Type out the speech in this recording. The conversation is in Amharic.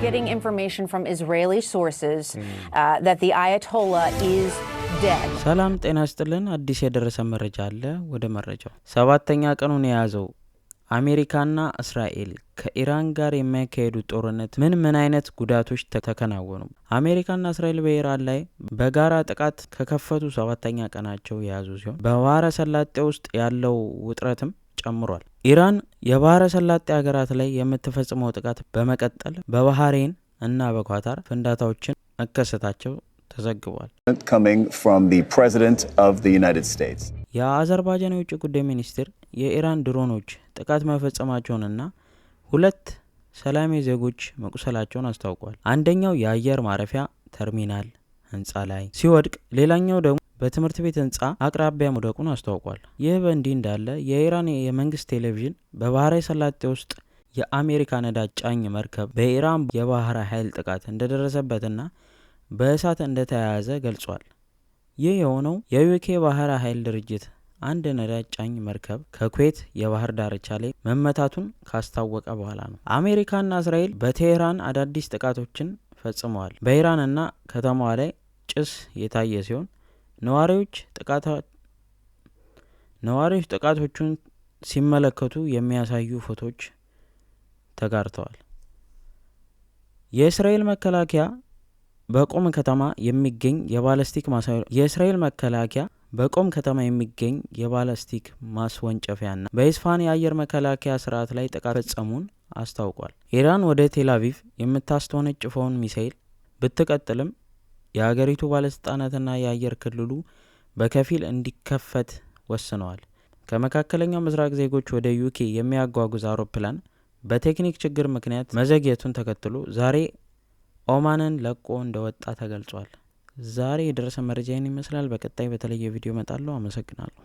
getting information from Israeli sources that the Ayatollah is dead. ሰላም ጤና ይስጥልን አዲስ የደረሰ መረጃ አለ ወደ መረጃው ሰባተኛ ቀኑን የያዘው አሜሪካና እስራኤል ከኢራን ጋር የሚያካሄዱ ጦርነት ምን አይነት ጉዳቶች ተከናወኑ አሜሪካና እስራኤል በኢራን ላይ በጋራ ጥቃት ከከፈቱ ሰባተኛ ቀናቸው የያዙ ሲሆን በባህረ ሰላጤ ውስጥ ያለው ውጥረትም ጨምሯል ኢራን የባህረ ሰላጤ ሀገራት ላይ የምትፈጽመው ጥቃት በመቀጠል በባህሬን እና በኳታር ፍንዳታዎችን መከሰታቸው ተዘግቧል coming from the president of the United States የአዘርባይጃን የውጭ ጉዳይ ሚኒስትር የኢራን ድሮኖች ጥቃት መፈጸማቸውንና ሁለት ሰላማዊ ዜጎች መቁሰላቸውን አስታውቋል አንደኛው የአየር ማረፊያ ተርሚናል ህንጻ ላይ ሲወድቅ ሌላኛው ደግሞ በትምህርት ቤት ህንጻ አቅራቢያ መውደቁን አስታውቋል ይህ በእንዲህ እንዳለ የኢራን የመንግስት ቴሌቪዥን በባህረ ሰላጤ ውስጥ የአሜሪካ ነዳጅ ጫኝ መርከብ በኢራን የባህር ኃይል ጥቃት እንደደረሰበትና በእሳት እንደተያያዘ ገልጿል ይህ የሆነው የዩኬ ባህር ኃይል ድርጅት አንድ ነዳጅ ጫኝ መርከብ ከኩዌት የባህር ዳርቻ ላይ መመታቱን ካስታወቀ በኋላ ነው አሜሪካና እስራኤል በቴህራን አዳዲስ ጥቃቶችን ፈጽመዋል በኢራንና ከተማዋ ላይ ጭስ የታየ ሲሆን ነዋሪዎች ጥቃቶቹን ሲመለከቱ የሚያሳዩ ፎቶዎች ተጋርተዋል የእስራኤል መከላከያ በቆም ከተማ የሚገኝ የባላስቲክ ማስወንጨፊያና በኢስፋሃን የአየር መከላከያ ስርዓት ላይ ጥቃት ፈጸሙን አስታውቋል ኢራን ወደ ቴል አቪቭ የምታስተወነጭፈውን ሚሳኤል ብትቀጥልም የሀገሪቱ ባለስልጣናትና የአየር ክልሉ በከፊል እንዲከፈት ወስነዋል ከመካከለኛው ምስራቅ ዜጎች ወደ ዩኬ የሚያጓጉዝ አውሮፕላን በቴክኒክ ችግር ምክንያት መዘግየቱን ተከትሎ ዛሬ ኦማንን ለቆ እንደወጣ ተገልጿል ዛሬ የደረሰ መረጃ ይመስላል በቀጣይ በተለየ ቪዲዮ መጣለው አመሰግናለሁ